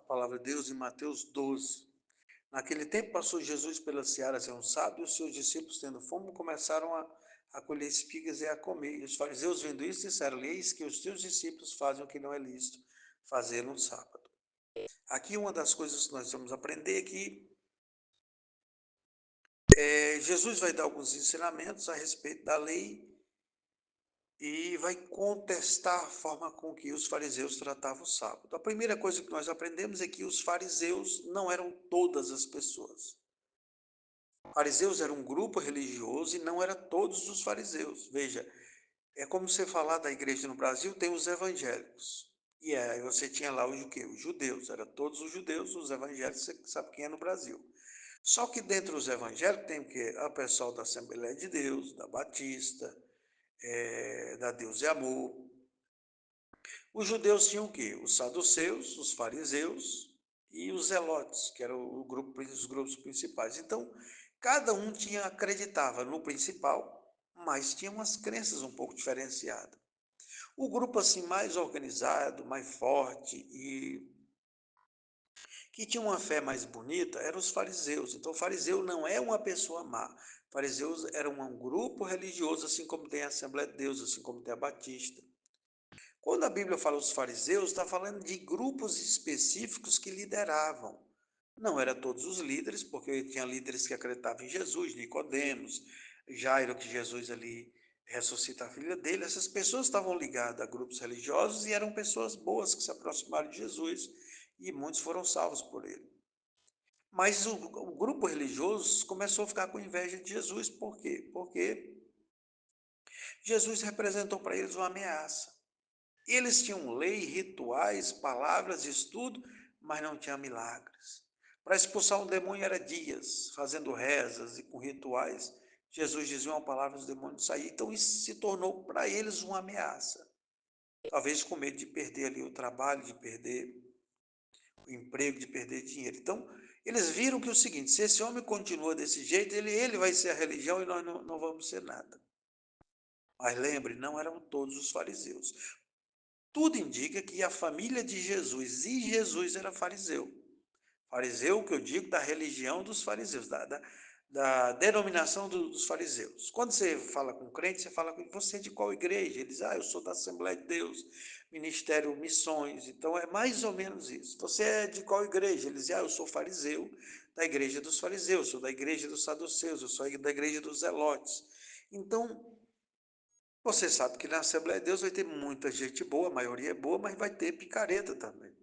palavra de Deus em Mateus 12. Naquele tempo passou Jesus pelas searas e um sábado, e os seus discípulos, tendo fome, começaram a colher espigas e a comer. E os fariseus, vendo isso, disseram: Eis que os teus discípulos fazem o que não é lícito fazer no sábado. Aqui uma das coisas que nós vamos aprender é que Jesus vai dar alguns ensinamentos a respeito da lei e vai contestar a forma com que os fariseus tratavam o sábado. A primeira coisa que nós aprendemos é que os fariseus não eram todas as pessoas. Fariseus era um grupo religioso e não era todos os fariseus. Veja, é como você falar da igreja no Brasil, tem os evangélicos. E aí você tinha lá o quê? Os judeus, era todos os judeus, os evangélicos, você sabe quem é no Brasil. Só que dentro dos evangélicos tem o quê? O pessoal da Assembleia de Deus, da Batista, da Deus e Amor. Os judeus tinham o quê? Os saduceus, os fariseus e os zelotes, que eram os grupos principais. Então, cada um acreditava no principal, mas tinha umas crenças um pouco diferenciadas. O grupo assim mais organizado, mais forte e que tinha uma fé mais bonita eram os fariseus. Então, o fariseu não é uma pessoa má. Fariseus era um grupo religioso, assim como tem a Assembleia de Deus, assim como tem a Batista. Quando a Bíblia fala os fariseus, está falando de grupos específicos que lideravam. Não eram todos os líderes, porque tinha líderes que acreditavam em Jesus, Nicodemos, Jairo, que Jesus ali ressuscita a filha dele. Essas pessoas estavam ligadas a grupos religiosos e eram pessoas boas que se aproximaram de Jesus e muitos foram salvos por ele. Mas o grupo religioso começou a ficar com inveja de Jesus. Por quê? Porque Jesus representou para eles uma ameaça. Eles tinham lei, rituais, palavras, estudo, mas não tinha milagres. Para expulsar um demônio era dias, fazendo rezas e com rituais. Jesus dizia uma palavra, os demônios saíam. Então isso se tornou para eles uma ameaça. Talvez com medo de perder ali o trabalho, de perder o emprego, de perder dinheiro. Então, eles viram que é o seguinte: se esse homem continua desse jeito, ele vai ser a religião e nós não vamos ser nada. Mas lembre, não eram todos os fariseus. Tudo indica que a família de Jesus e Jesus era fariseu. Fariseu, que eu digo, da religião dos fariseus, da denominação dos fariseus. Quando você fala com crente, você fala com você é de qual igreja? Eles, eu sou da Assembleia de Deus, Ministério Missões. Então é mais ou menos isso. Você é de qual igreja? Eles dizem, eu sou fariseu da igreja dos fariseus, sou da igreja dos saduceus, eu sou da igreja dos zelotes. Então, você sabe que na Assembleia de Deus vai ter muita gente boa, a maioria é boa, mas vai ter picareta também.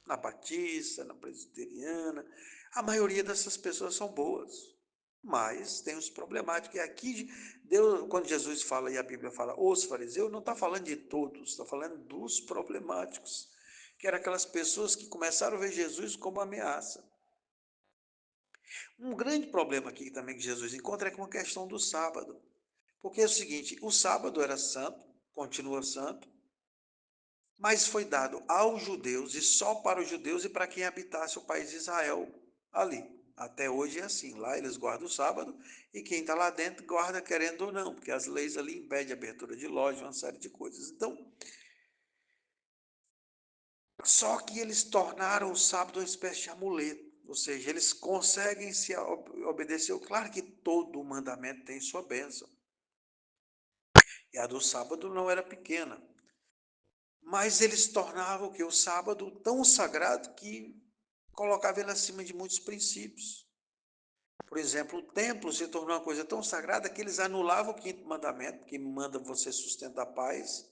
Na Batista, na Presbiteriana, a maioria dessas pessoas são boas, mas tem os problemáticos. E aqui, Deus, quando Jesus fala e a Bíblia fala os fariseus, não está falando de todos, está falando dos problemáticos, que eram aquelas pessoas que começaram a ver Jesus como ameaça. Um grande problema aqui também que Jesus encontra é com a questão do sábado. Porque é o seguinte, o sábado era santo, continua santo, mas foi dado aos judeus e só para os judeus e para quem habitasse o país de Israel ali. Até hoje é assim, lá eles guardam o sábado e quem está lá dentro guarda querendo ou não, porque as leis ali impedem a abertura de loja, uma série de coisas. Então, só que eles tornaram o sábado uma espécie de amuleto, ou seja, eles conseguem se obedecer. Claro que todo mandamento tem sua bênção, e a do sábado não era pequena. Mas eles tornavam que o sábado tão sagrado que colocava ele acima de muitos princípios. Por exemplo, o templo se tornou uma coisa tão sagrada que eles anulavam o quinto mandamento, que manda você sustentar a paz,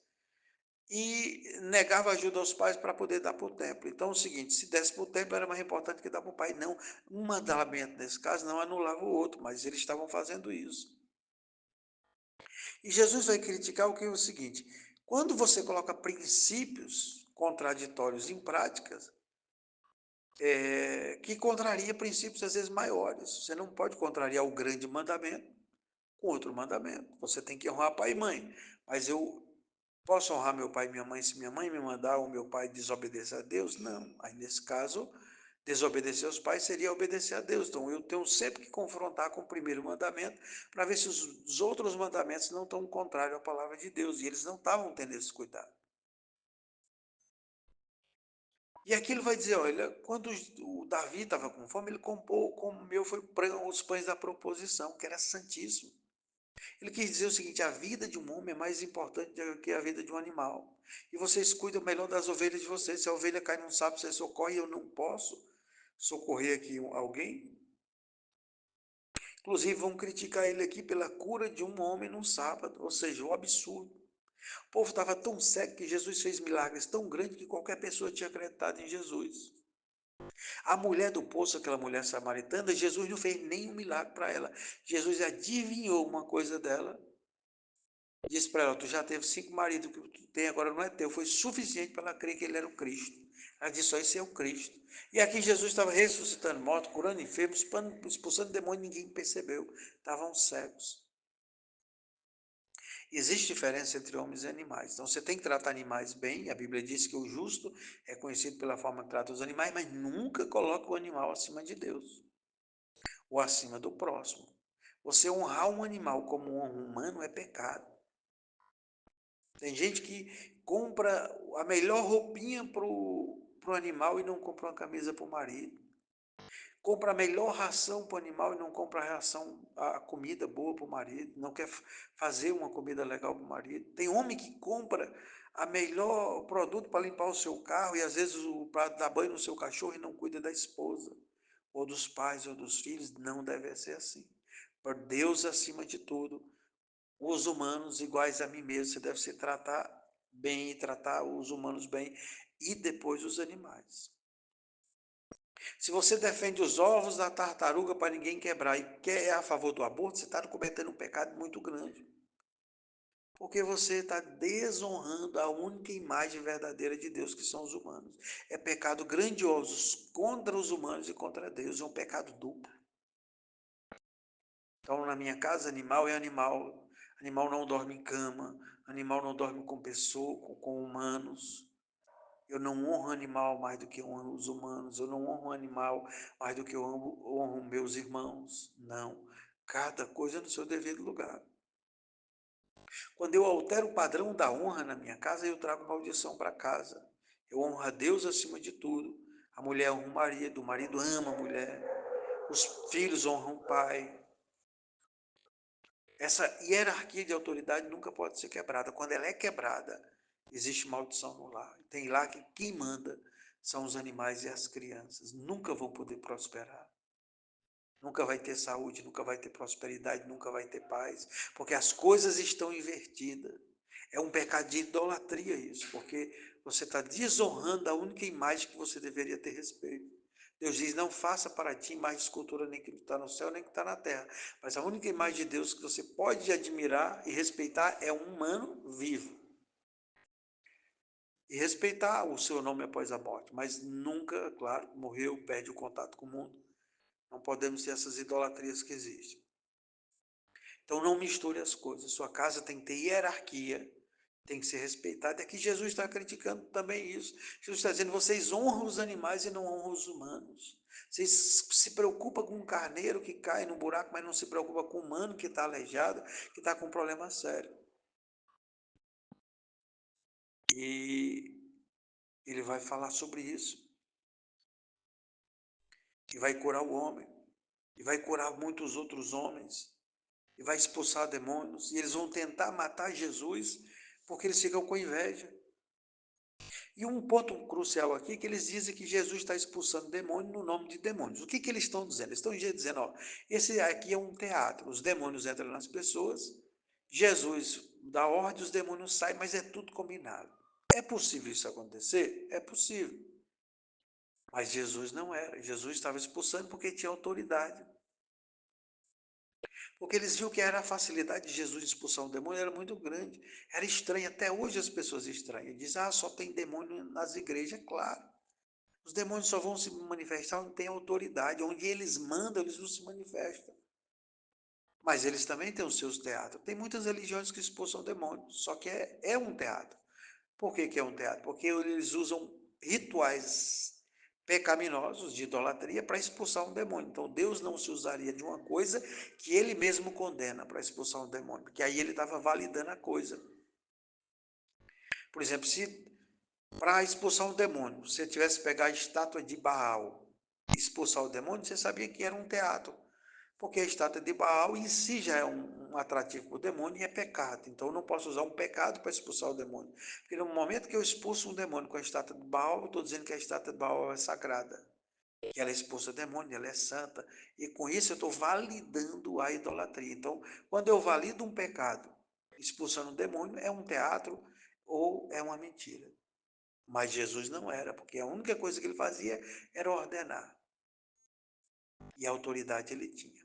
e negava ajuda aos pais para poder dar para o templo. Então, é o seguinte, se desse para o templo era mais importante que dar para o pai. Não, um mandamento, nesse caso, não anulava o outro, mas eles estavam fazendo isso. E Jesus vai criticar o que é o seguinte, quando você coloca princípios contraditórios em práticas, que contraria princípios às vezes maiores. Você não pode contrariar o grande mandamento com outro mandamento. Você tem que honrar pai e mãe. Mas eu posso honrar meu pai e minha mãe se minha mãe me mandar ou meu pai desobedecer a Deus? Não. Aí, nesse caso, desobedecer aos pais seria obedecer a Deus. Então, eu tenho sempre que confrontar com o primeiro mandamento para ver se os outros mandamentos não estão contrários à palavra de Deus. E eles não estavam tendo esse cuidado. E aquilo vai dizer, olha, quando o Davi estava com fome, ele comeu foi os pães da proposição, que era santíssimo. Ele quis dizer o seguinte: a vida de um homem é mais importante do que a vida de um animal. E vocês cuidam melhor das ovelhas de vocês. Se a ovelha cai num sapo, você socorre, eu não posso socorrer aqui alguém. Inclusive, vão criticar ele aqui pela cura de um homem num sábado, ou seja, o absurdo. O povo estava tão cego que Jesus fez milagres tão grandes que qualquer pessoa tinha acreditado em Jesus. A mulher do poço, aquela mulher samaritana, Jesus não fez nenhum milagre para ela. Jesus adivinhou uma coisa dela, disse para ela: tu já teve 5 maridos, o que tu tem agora não é teu. Foi suficiente para ela crer que ele era o Cristo. Ela disse: só esse é o Cristo. E aqui Jesus estava ressuscitando mortos, curando enfermos, expulsando demônios, ninguém percebeu. Estavam cegos. Existe diferença entre homens e animais. Então você tem que tratar animais bem. A Bíblia diz que o justo é conhecido pela forma que trata os animais, mas nunca coloca o animal acima de Deus ou acima do próximo. Você honrar um animal como um humano é pecado. Tem gente que compra a melhor roupinha pro animal e não compra uma camisa para o marido. Compra a melhor ração para o animal e não compra a comida boa para o marido. Não quer fazer uma comida legal para o marido. Tem homem que compra a melhor produto para limpar o seu carro e às vezes para dar banho no seu cachorro e não cuida da esposa, ou dos pais, ou dos filhos. Não deve ser assim. Por Deus acima de tudo, os humanos iguais a mim mesmo. Você deve se tratar bem e tratar os humanos bem e depois os animais. Se você defende os ovos da tartaruga para ninguém quebrar e é a favor do aborto, você está cometendo um pecado muito grande. Porque você está desonrando a única imagem verdadeira de Deus, que são os humanos. É pecado grandioso contra os humanos e contra Deus. É um pecado duplo. Então, na minha casa, animal é animal. Animal não dorme em cama. Animal não dorme com pessoa, com humanos. Eu não honro animal mais do que eu honro os humanos. Eu não honro animal mais do que eu honro meus irmãos. Não. Cada coisa no seu devido lugar. Quando eu altero o padrão da honra na minha casa, eu trago maldição para casa. Eu honro a Deus acima de tudo. A mulher honra o marido ama a mulher. Os filhos honram o pai. Essa hierarquia de autoridade nunca pode ser quebrada. Quando ela é quebrada, existe maldição no lar. Tem lá que quem manda são os animais e as crianças. Nunca vão poder prosperar. Nunca vai ter saúde, nunca vai ter prosperidade, nunca vai ter paz, porque as coisas estão invertidas. É um pecado de idolatria isso, porque você está desonrando a única imagem que você deveria ter respeito. Deus diz: não faça para ti imagem de escultura, nem que está no céu, nem que está na terra. Mas a única imagem de Deus que você pode admirar e respeitar é um humano vivo. E respeitar o seu nome após a morte, mas nunca, claro, morreu, perde o contato com o mundo. Não podemos ter essas idolatrias que existem. Então não misture as coisas. Sua casa tem que ter hierarquia, tem que ser respeitada. E aqui Jesus está criticando também isso. Jesus está dizendo: vocês honram os animais e não honram os humanos. Vocês se preocupam com um carneiro que cai no buraco, mas não se preocupa com o humano que está aleijado, que está com um problema sério. E ele vai falar sobre isso. E vai curar o homem. E vai curar muitos outros homens. E vai expulsar demônios. E eles vão tentar matar Jesus porque eles ficam com inveja. E um ponto crucial aqui é que eles dizem que Jesus está expulsando demônio no nome de demônios. O que, que eles estão dizendo? Eles estão dizendo: ó, esse aqui é um teatro, os demônios entram nas pessoas, Jesus dá ordem, os demônios saem, mas é tudo combinado. É possível isso acontecer? É possível. Mas Jesus não era. Jesus estava expulsando porque tinha autoridade. Porque eles viram que era a facilidade de Jesus expulsar um demônio era muito grande. Era estranho, até hoje as pessoas estranham. Dizem: ah, só tem demônio nas igrejas. É claro. Os demônios só vão se manifestar onde tem autoridade, onde eles mandam, eles não se manifestam. Mas eles também têm os seus teatros. Tem muitas religiões que expulsam demônios, só que é um teatro. Por que é um teatro? Porque eles usam rituais pecaminosos de idolatria para expulsar um demônio. Então Deus não se usaria de uma coisa que ele mesmo condena para expulsar um demônio, porque aí ele estava validando a coisa. Por exemplo, se Para expulsar um demônio, se você tivesse que pegar a estátua de Baal e expulsar o demônio, você sabia que era um teatro, porque a estátua de Baal em si já é um atrativo para o demônio e é pecado. Então eu não posso usar um pecado para expulsar o demônio. Porque no momento que eu expulso um demônio com a estátua de Baal, eu estou dizendo que a estátua de Baal é sagrada, que ela expulsa o demônio, ela é santa. E com isso eu estou validando a idolatria. Então, quando eu valido um pecado expulsando um demônio, é um teatro ou é uma mentira. Mas Jesus não era, porque a única coisa que ele fazia era ordenar. E a autoridade ele tinha.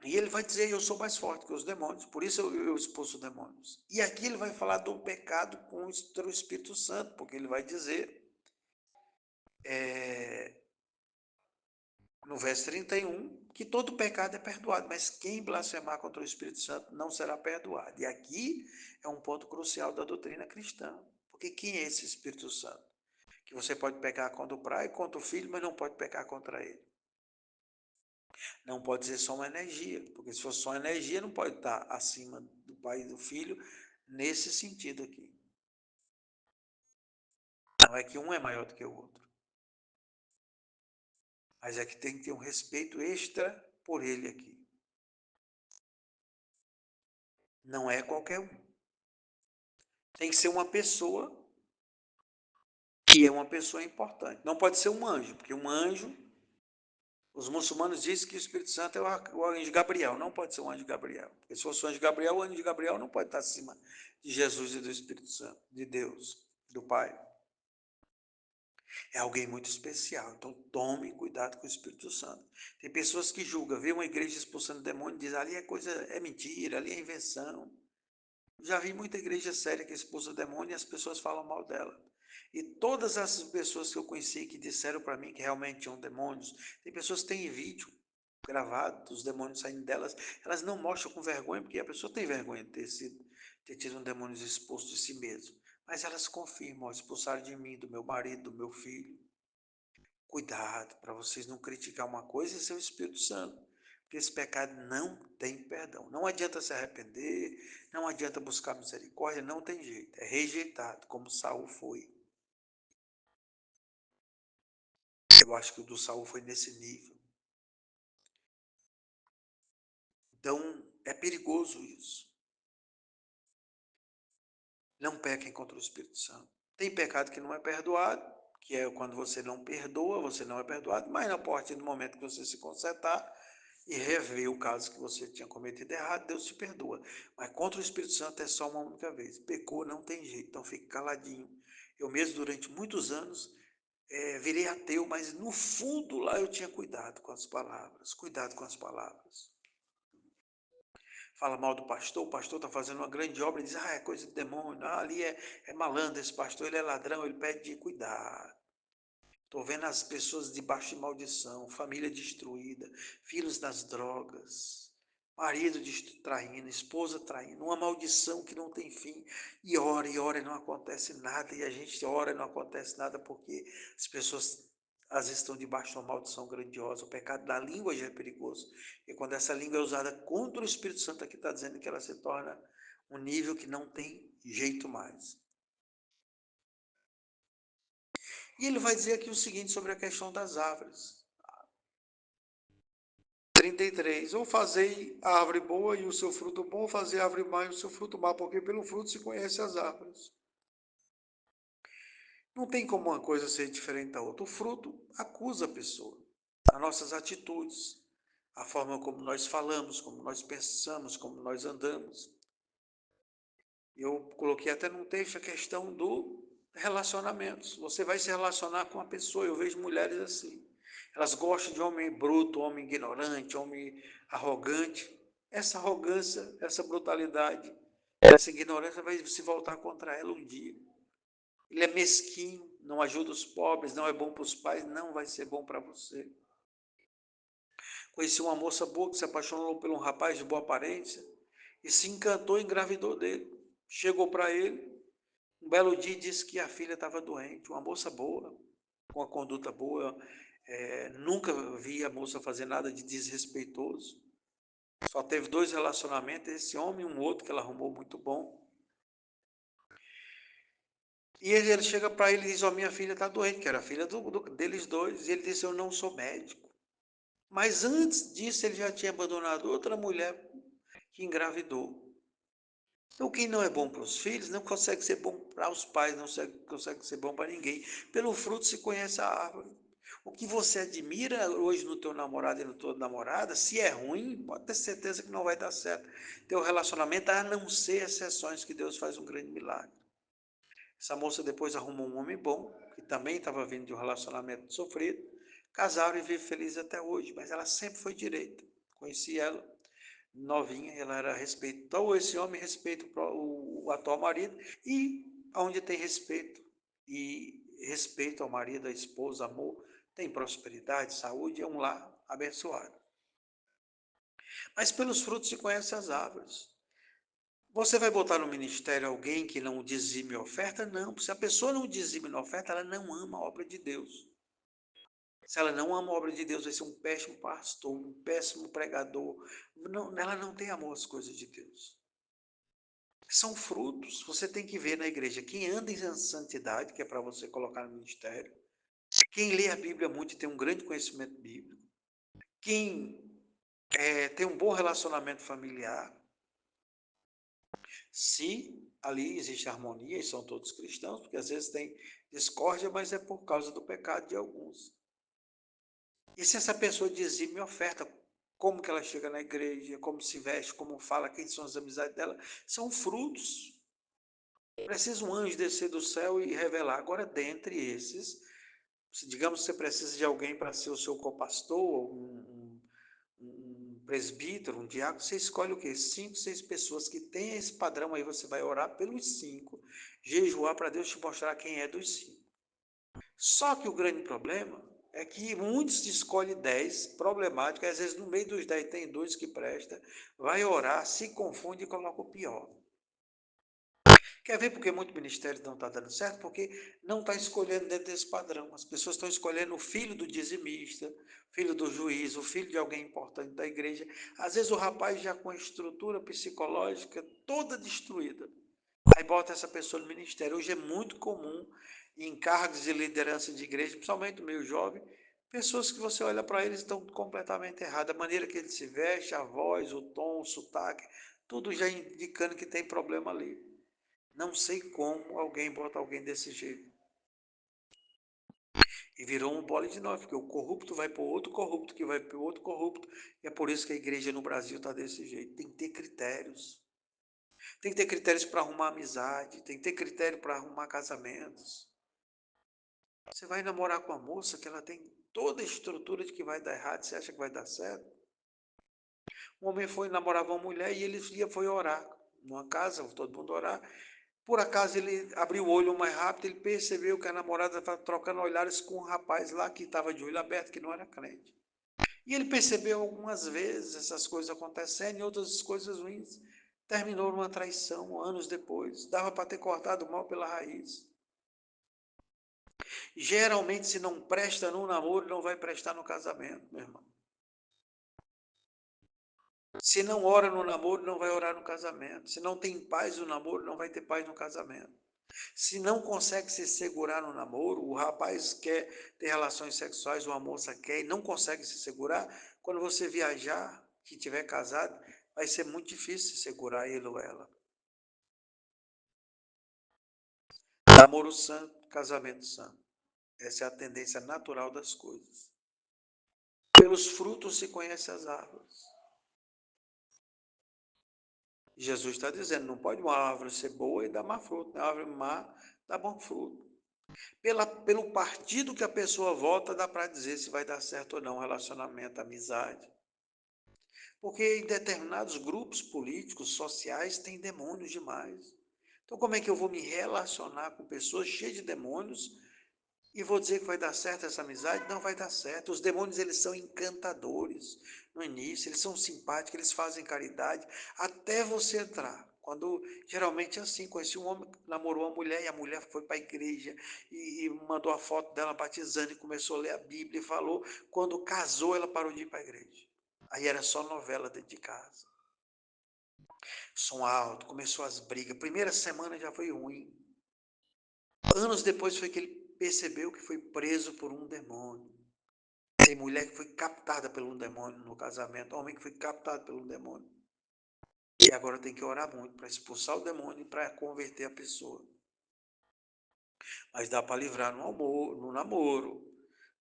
E ele vai dizer, eu sou mais forte que os demônios, por isso eu expulso demônios. E aqui ele vai falar do pecado com o Espírito Santo, porque ele vai dizer, no verso 31, que todo pecado é perdoado, mas quem blasfemar contra o Espírito Santo não será perdoado. E aqui é um ponto crucial da doutrina cristã. Porque quem é esse Espírito Santo? Que você pode pecar contra o pai, contra o filho, mas não pode pecar contra ele. Não pode ser só uma energia, porque se for só energia, não pode estar acima do pai e do filho nesse sentido aqui. Não é que um é maior do que o outro, mas é que tem que ter um respeito extra por ele aqui. Não é qualquer um. Tem que ser uma pessoa que é uma pessoa importante. Não pode ser um anjo, porque um anjo, os muçulmanos dizem que o Espírito Santo é o anjo Gabriel, não pode ser um anjo Gabriel. Porque se fosse o anjo Gabriel não pode estar acima de Jesus e do Espírito Santo, de Deus, do Pai. É alguém muito especial, então tome cuidado com o Espírito Santo. Tem pessoas que julgam, vê uma igreja expulsando demônio e diz, ali é coisa, é mentira, ali é invenção. Já vi muita igreja séria que expulsa demônio e as pessoas falam mal dela. E todas essas pessoas que eu conheci que disseram para mim que realmente tinham demônios, tem pessoas que têm vídeo gravado dos demônios saindo delas, elas não mostram com vergonha, porque a pessoa tem vergonha de ter tido um demônio expulso de si mesmo. Mas elas confirmam, expulsaram de mim, do meu marido, do meu filho. Cuidado para vocês não criticar uma coisa e ser o Espírito Santo. Porque esse pecado não tem perdão. Não adianta se arrepender, não adianta buscar misericórdia, não tem jeito. É rejeitado, como Saul foi. Eu acho que o do Saul foi nesse nível. Então, é perigoso isso. Não pequem contra o Espírito Santo. Tem pecado que não é perdoado, que é quando você não perdoa, você não é perdoado, mas a partir do momento que você se consertar e rever o caso que você tinha cometido errado, Deus te perdoa. Mas contra o Espírito Santo é só uma única vez. Pecou, não tem jeito, então fique caladinho. Eu mesmo, durante muitos anos, virei ateu, mas no fundo lá eu tinha cuidado com as palavras. Cuidado com as palavras. Fala mal do pastor, o pastor está fazendo uma grande obra e diz, é coisa de demônio, ali é malandro esse pastor, ele é ladrão, ele pede cuidado. Estou vendo as pessoas debaixo de maldição, família destruída, filhos nas drogas, marido traindo, esposa traindo, uma maldição que não tem fim. E ora e não acontece nada, e a gente ora e não acontece nada porque as pessoas às vezes estão debaixo de uma maldição grandiosa. O pecado da língua já é perigoso. E quando essa língua é usada contra o Espírito Santo, aqui está dizendo que ela se torna um nível que não tem jeito mais. E ele vai dizer aqui o seguinte sobre a questão das árvores. 33. Ou fazei a árvore boa e o seu fruto bom, ou fazei a árvore má e o seu fruto má, porque pelo fruto se conhece as árvores. Não tem como uma coisa ser diferente da outra. O fruto acusa a pessoa. As nossas atitudes, a forma como nós falamos, como nós pensamos, como nós andamos. Eu coloquei até num texto a questão do relacionamentos. Você vai se relacionar com uma pessoa, eu vejo mulheres assim. Elas gostam de homem bruto, homem ignorante, homem arrogante. Essa arrogância, essa brutalidade, essa ignorância vai se voltar contra ela um dia. Ele é mesquinho, não ajuda os pobres, não é bom para os pais, não vai ser bom para você. Conheci uma moça boa que se apaixonou por um rapaz de boa aparência e se encantou e engravidou dele. Chegou para ele, um belo dia disse que a filha estava doente, uma moça boa, com uma conduta boa, nunca vi a moça fazer nada de desrespeitoso. Só teve 2 relacionamentos, esse homem e um outro que ela arrumou muito bom. E ele chega para ele e diz: "Ó, minha filha está doente", que era a filha deles dois, e ele disse: "Eu não sou médico". Mas antes disso, ele já tinha abandonado outra mulher que engravidou. Então, quem não é bom para os filhos, não consegue ser bom para os pais, não consegue ser bom para ninguém. Pelo fruto se conhece a árvore. O que você admira hoje no teu namorado e na tua namorada, se é ruim, pode ter certeza que não vai dar certo. Teu relacionamento, a não ser exceções que Deus faz um grande milagre. Essa moça depois arrumou um homem bom, que também estava vindo de um relacionamento sofrido, casaram e vive feliz até hoje, mas ela sempre foi direita. Conheci ela novinha, ela era respeito. Então, esse homem respeita o atual marido, e onde tem respeito, e respeito ao marido, à esposa, amor, tem prosperidade, saúde, é um lar abençoado. Mas pelos frutos se conhecem as árvores. Você vai botar no ministério alguém que não dizime oferta? Não. Se a pessoa não dizime na oferta, ela não ama a obra de Deus. Se ela não ama a obra de Deus, vai ser um péssimo pastor, um péssimo pregador. Não, ela não tem amor às coisas de Deus. São frutos. Você tem que ver na igreja quem anda em santidade, que é para você colocar no ministério. Quem lê a Bíblia muito e tem um grande conhecimento bíblico. Quem tem um bom relacionamento familiar. Se ali existe harmonia e são todos cristãos, porque às vezes tem discórdia, mas é por causa do pecado de alguns. E se essa pessoa dizime oferta, como que ela chega na igreja, como se veste, como fala, quem são as amizades dela, são frutos. Precisa um anjo descer do céu e revelar. Agora, dentre esses, se digamos que você precisa de alguém para ser o seu copastor, um presbítero, um diácono, você escolhe o quê? 5, 6 pessoas que têm esse padrão aí, você vai orar pelos 5, jejuar para Deus te mostrar quem é dos 5. Só que o grande problema é que muitos escolhem 10, problemático, às vezes no meio dos 10 tem 2 que presta, vai orar, se confunde e coloca o pior. Quer ver porque muito ministério não está dando certo? Porque não está escolhendo dentro desse padrão. As pessoas estão escolhendo o filho do dizimista, filho do juiz, o filho de alguém importante da igreja. Às vezes o rapaz já com a estrutura psicológica toda destruída. Aí bota essa pessoa no ministério. Hoje é muito comum em cargos de liderança de igreja, principalmente no meio jovem, pessoas que você olha para eles estão completamente erradas. A maneira que ele se veste, a voz, o tom, o sotaque, tudo já indicando que tem problema ali. Não sei como alguém bota alguém desse jeito. E virou um bolo de nós, porque o corrupto vai para o outro corrupto, que vai para o outro corrupto. E é por isso que a igreja no Brasil está desse jeito. Tem que ter critérios. Tem que ter critérios para arrumar amizade, tem que ter critério para arrumar casamentos. Você vai namorar com uma moça que ela tem toda a estrutura de que vai dar errado, você acha que vai dar certo? Um homem foi namorar uma mulher e ele foi orar numa casa, todo mundo orar. Por acaso ele abriu o olho mais rápido, ele percebeu que a namorada estava trocando olhares com um rapaz lá que estava de olho aberto, que não era crente. E ele percebeu algumas vezes essas coisas acontecendo e outras coisas ruins. Terminou numa traição anos depois. Dava para ter cortado o mal pela raiz. Geralmente, se não presta no namoro, não vai prestar no casamento, meu irmão. Se não ora no namoro, não vai orar no casamento. Se não tem paz no namoro, não vai ter paz no casamento. Se não consegue se segurar no namoro, o rapaz quer ter relações sexuais, ou a moça quer e não consegue se segurar, quando você viajar, que tiver casado, vai ser muito difícil se segurar ele ou ela. Namoro santo, casamento santo. Essa é a tendência natural das coisas. Pelos frutos se conhece as árvores. Jesus está dizendo, não pode uma árvore ser boa e dar má fruto, uma árvore má dá bom fruto. Pelo partido que a pessoa vota, dá para dizer se vai dar certo ou não o relacionamento, amizade. Porque em determinados grupos políticos, sociais, tem demônios demais. Então, como é que eu vou me relacionar com pessoas cheias de demônios e vou dizer que vai dar certo essa amizade? Não vai dar certo. Os demônios, eles são encantadores no início, eles são simpáticos, eles fazem caridade, até você entrar. Quando, geralmente é assim, conheci um homem que namorou uma mulher e a mulher foi para a igreja e mandou a foto dela batizando e começou a ler a Bíblia e falou, quando casou ela parou de ir para a igreja. Aí era só novela dentro de casa. Som alto, começou as brigas. Primeira semana já foi ruim. Anos depois foi que ele percebeu que foi preso por um demônio. Tem mulher que foi captada por um demônio no casamento, homem que foi captado por um demônio. E agora tem que orar muito para expulsar o demônio e para converter a pessoa. Mas dá para livrar no amor, no namoro.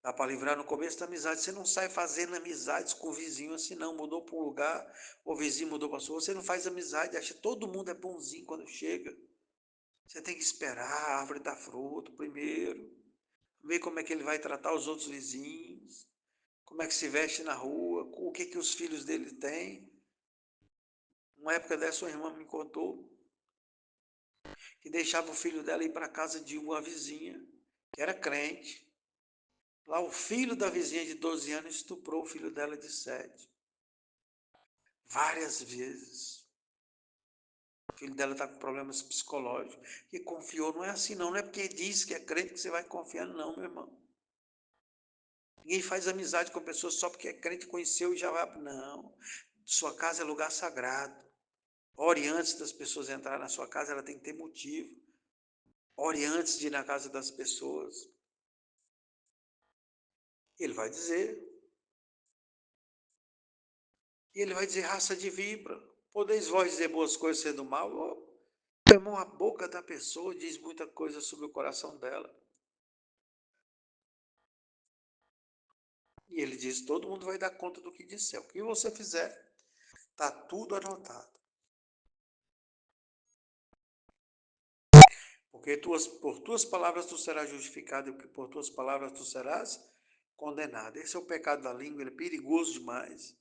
Dá para livrar no começo da amizade. Você não sai fazendo amizades com o vizinho assim, não. Mudou para um lugar, o vizinho mudou para a sua. Você não faz amizade, acha que todo mundo é bonzinho quando chega. Você tem que esperar a árvore dar fruto primeiro. Ver como é que ele vai tratar os outros vizinhos. Como é que se veste na rua. O que, que os filhos dele têm. Uma época dessa, sua irmã me contou que deixava o filho dela ir para a casa de uma vizinha, que era crente. Lá o filho da vizinha de 12 anos estuprou o filho dela de 7. Várias vezes. O filho dela está com problemas psicológicos. E confiou, não é assim não. Não é porque diz que é crente que você vai confiar, não, meu irmão. Ninguém faz amizade com pessoas só porque é crente, conheceu e já vai. Não. Sua casa é lugar sagrado. Ore antes das pessoas entrarem na sua casa, ela tem que ter motivo. Ore antes de ir na casa das pessoas. Ele vai dizer. E ele vai dizer, raça de víbora. Podeis vós dizer boas coisas sendo mal? Meu irmão, a boca da pessoa diz muita coisa sobre o coração dela. E ele diz, todo mundo vai dar conta do que disser. O que você fizer, está tudo anotado. Porque por tuas palavras tu serás justificado e por tuas palavras tu serás condenado. Esse é o pecado da língua, ele é perigoso demais.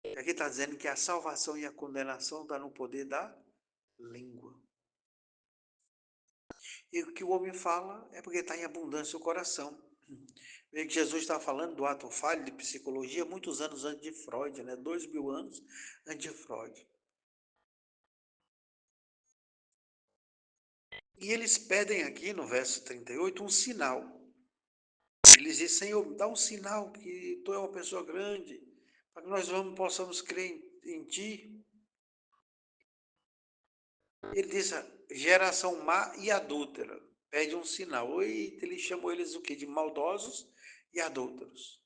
E aqui está dizendo que a salvação e a condenação estão no poder da língua. E o que o homem fala é porque está em abundância o coração. Veja que Jesus está falando do ato falho de psicologia muitos anos antes de Freud, né? 2000 anos antes de Freud. E eles pedem aqui no verso 38 um sinal. Eles dizem, Senhor, dá um sinal que tu é uma pessoa grande, para que nós possamos crer em ti. Ele diz, geração má e adúltera, pede um sinal. E ele chamou eles o quê? De maldosos e adúlteros.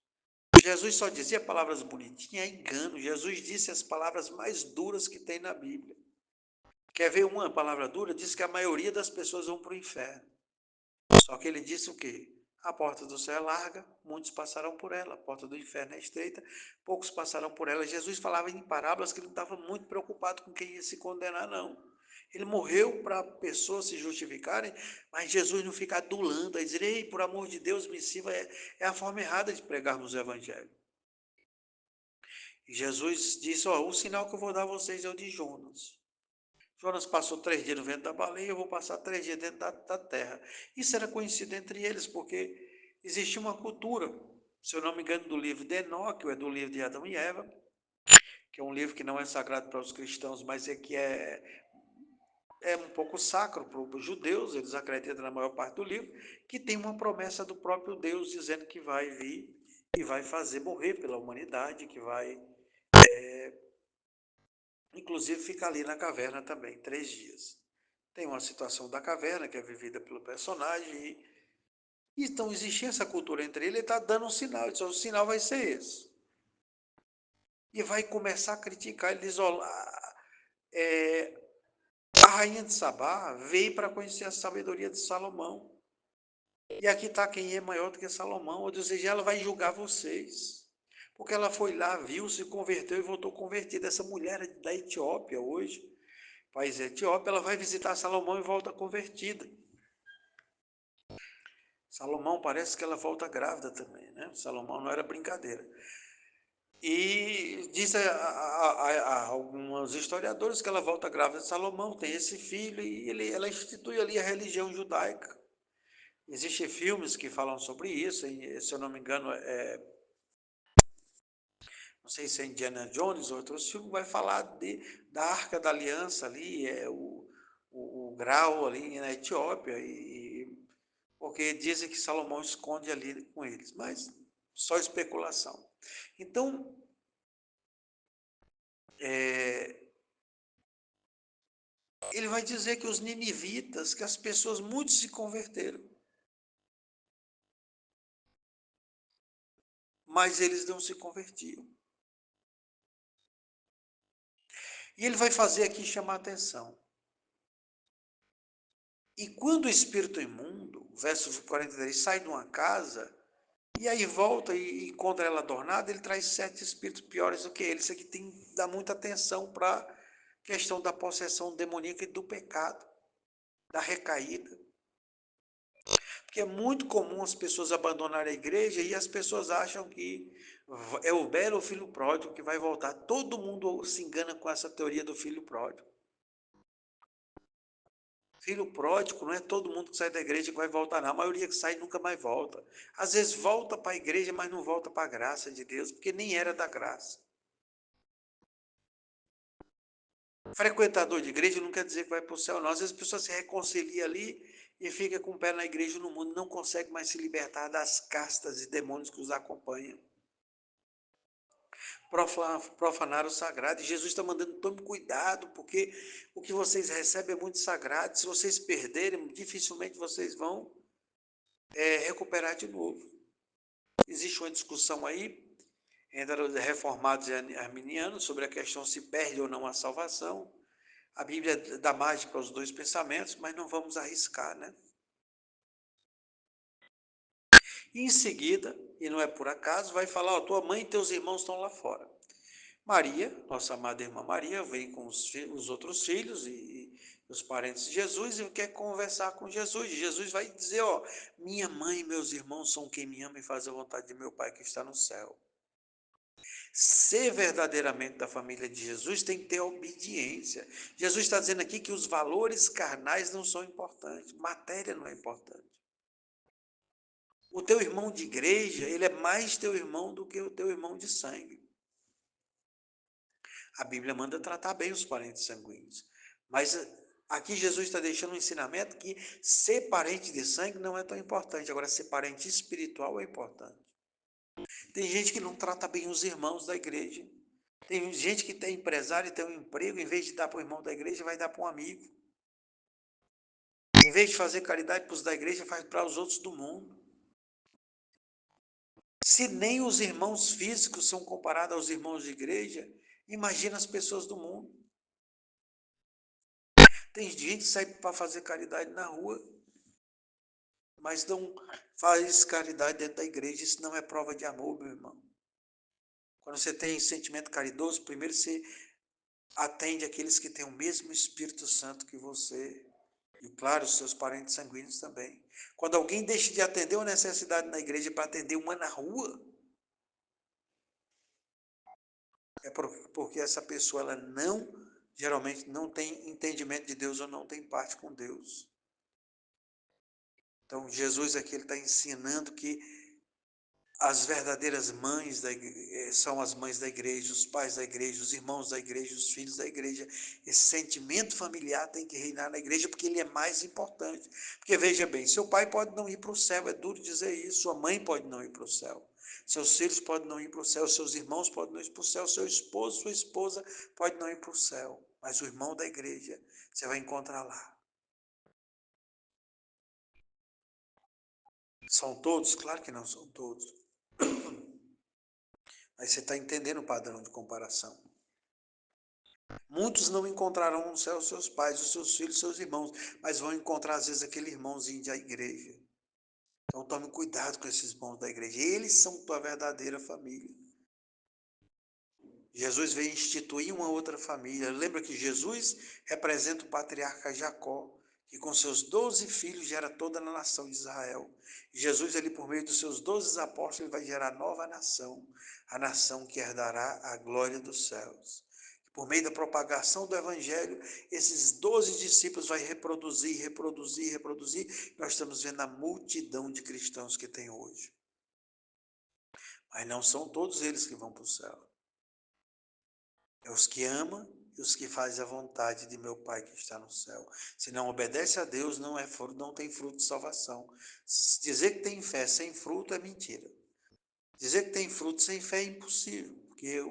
Jesus só dizia palavras bonitinhas, é engano. Jesus disse as palavras mais duras que tem na Bíblia. Quer ver uma palavra dura? Diz que a maioria das pessoas vão para o inferno. Só que ele disse o quê? A porta do céu é larga, muitos passarão por ela. A porta do inferno é estreita, poucos passarão por ela. Jesus falava em parábolas que ele não estava muito preocupado com quem ia se condenar, não. Ele morreu para pessoas se justificarem, mas Jesus não fica adulando, a dizer, ei, por amor de Deus, me sirva. É a forma errada de pregarmos o evangelho. E Jesus disse, ó, o sinal que eu vou dar a vocês é o de Jonas. Jonas passou 3 dias no ventre da baleia, eu vou passar 3 dias dentro da terra. Isso era conhecido entre eles, porque existia uma cultura, se eu não me engano, do livro de Enoque, ou é do livro de Adão e Eva, que é um livro que não é sagrado para os cristãos, mas é um pouco sacro para os judeus, eles acreditam na maior parte do livro, que tem uma promessa do próprio Deus dizendo que vai vir e vai fazer morrer pela humanidade, que vai, inclusive, ficar ali na caverna também, 3 dias. Tem uma situação da caverna que é vivida pelo personagem então existia essa cultura entre ele está dando um sinal, ele diz, o sinal vai ser esse. E vai começar a criticar, ele diz, a rainha de Sabá veio para conhecer a sabedoria de Salomão. E aqui está quem é maior do que Salomão, ou seja, ela vai julgar vocês. Porque ela foi lá, viu, se converteu e voltou convertida. Essa mulher da Etiópia hoje, país Etiópia, ela vai visitar Salomão e volta convertida. Salomão parece que ela volta grávida também, né? Salomão não era brincadeira. E diz a alguns historiadores que ela volta grávida de Salomão, tem esse filho e ela institui ali a religião judaica. Existem filmes que falam sobre isso, e, se eu não me engano, não sei se é Indiana Jones ou outros filmes, vai falar da Arca da Aliança ali, o grau ali na Etiópia, porque dizem que Salomão esconde ali com eles, mas só especulação. Então, Ele vai dizer que os ninivitas, que as pessoas, muitos se converteram, mas eles não se convertiam. E ele vai fazer aqui chamar atenção. E quando o espírito imundo, verso 43, sai de uma casa, e aí volta e encontra ela adornada, ele traz 7 espíritos piores do que ele. Isso aqui tem que dar muita atenção para a questão da possessão demoníaca e do pecado, da recaída. Porque é muito comum as pessoas abandonarem a igreja e as pessoas acham que é o belo filho pródigo que vai voltar. Todo mundo se engana com essa teoria do filho pródigo. Filho pródigo não é todo mundo que sai da igreja que vai voltar, não. A maioria que sai nunca mais volta. Às vezes volta para a igreja, mas não volta para a graça de Deus, porque nem era da graça. Frequentador de igreja não quer dizer que vai para o céu, não. Às vezes a pessoa se reconcilia ali e fica com o pé na igreja no mundo, não consegue mais se libertar das castas e demônios que os acompanham. Profanar o sagrado. E Jesus está mandando, tome cuidado, porque o que vocês recebem é muito sagrado. Se vocês perderem, dificilmente vocês vão recuperar de novo. Existe uma discussão aí entre os reformados e arminianos sobre a questão se perde ou não a salvação. A Bíblia dá margem para os dois pensamentos, mas não vamos arriscar, né? E em seguida, e não é por acaso, vai falar, ó, tua mãe e teus irmãos estão lá fora. Maria, nossa amada irmã Maria, vem com os outros filhos e os parentes de Jesus e quer conversar com Jesus. Jesus vai dizer, ó, minha mãe e meus irmãos são quem me ama e faz a vontade de meu Pai que está no céu. Ser verdadeiramente da família de Jesus tem que ter obediência. Jesus está dizendo aqui que os valores carnais não são importantes, matéria não é importante. O teu irmão de igreja, ele é mais teu irmão do que o teu irmão de sangue. A Bíblia manda tratar bem os parentes sanguíneos. Mas aqui Jesus está deixando um ensinamento que ser parente de sangue não é tão importante. Agora, ser parente espiritual é importante. Tem gente que não trata bem os irmãos da igreja. Tem gente que tem empresário e tem um emprego, em vez de dar para o irmão da igreja, vai dar para um amigo. Em vez de fazer caridade para os da igreja, faz para os outros do mundo. Se nem os irmãos físicos são comparados aos irmãos de igreja, imagina as pessoas do mundo. Tem gente que sai para fazer caridade na rua, mas não faz caridade dentro da igreja. Isso não é prova de amor, meu irmão. Quando você tem sentimento caridoso, primeiro você atende aqueles que têm o mesmo Espírito Santo que você. E, claro, os seus parentes sanguíneos também. Quando alguém deixa de atender uma necessidade na igreja para atender uma na rua, é porque essa pessoa ela não, geralmente, não tem entendimento de Deus ou não tem parte com Deus. Então, Jesus aqui ele está ensinando que as verdadeiras mães são as mães da igreja, os pais da igreja, os irmãos da igreja, os filhos da igreja. Esse sentimento familiar tem que reinar na igreja porque ele é mais importante. Porque veja bem, seu pai pode não ir para o céu, é duro dizer isso, sua mãe pode não ir para o céu. Seus filhos podem não ir para o céu, seus irmãos podem não ir para o céu, seu esposo, sua esposa pode não ir para o céu. Mas o irmão da igreja, você vai encontrar lá. São todos? Claro que não são todos. Mas você está entendendo o padrão de comparação. Muitos não encontrarão no céu os seus pais, os seus filhos, os seus irmãos, mas vão encontrar às vezes aquele irmãozinho da igreja. Então tome cuidado com esses irmãos da igreja. Eles são tua verdadeira família. Jesus veio instituir uma outra família. Lembra que Jesus representa o patriarca Jacó, que com seus 12 filhos gera toda a nação de Israel. Jesus, ali por meio dos seus 12 apóstolos, ele vai gerar nova nação, a nação que herdará a glória dos céus. Por meio da propagação do evangelho, esses 12 discípulos vai reproduzir, reproduzir, reproduzir. Nós estamos vendo a multidão de cristãos que tem hoje. Mas não são todos eles que vão para o céu. É os que amam e os que fazem a vontade de meu Pai que está no céu. Se não obedece a Deus, não tem fruto de salvação. Dizer que tem fé sem fruto é mentira. Dizer que tem fruto sem fé é impossível, porque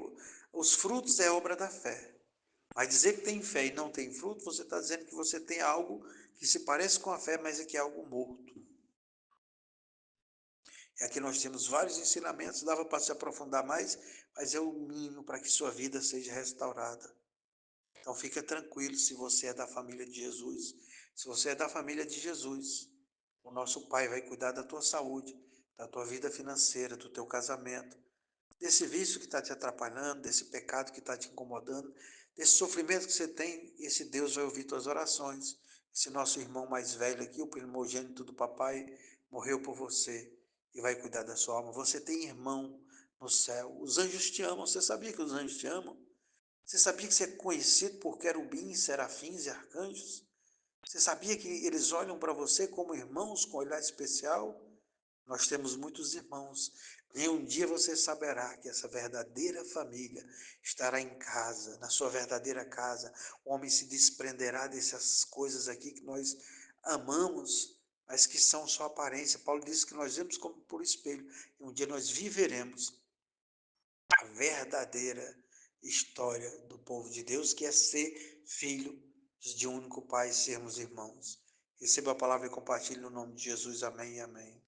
os frutos é obra da fé. Mas dizer que tem fé e não tem fruto, você está dizendo que você tem algo que se parece com a fé, mas é que é algo morto. E aqui nós temos vários ensinamentos, dava para se aprofundar mais, mas é o mínimo para que sua vida seja restaurada. Então fica tranquilo se você é da família de Jesus. Se você é da família de Jesus, o nosso Pai vai cuidar da tua saúde, da tua vida financeira, do teu casamento, desse vício que está te atrapalhando, desse pecado que está te incomodando, desse sofrimento que você tem, esse Deus vai ouvir tuas orações. Esse nosso irmão mais velho aqui, o primogênito do papai, morreu por você e vai cuidar da sua alma. Você tem irmão no céu. Os anjos te amam. Você sabia que os anjos te amam? Você sabia que você é conhecido por querubins, serafins e arcanjos? Você sabia que eles olham para você como irmãos com olhar especial? Nós temos muitos irmãos. E um dia você saberá que essa verdadeira família estará em casa, na sua verdadeira casa. O homem se desprenderá dessas coisas aqui que nós amamos, mas que são só aparência. Paulo disse que nós vemos como por espelho. E um dia nós viveremos a verdadeira história do povo de Deus, que é ser filho de um único Pai, sermos irmãos. Receba a palavra e compartilhe no nome de Jesus. Amém e amém.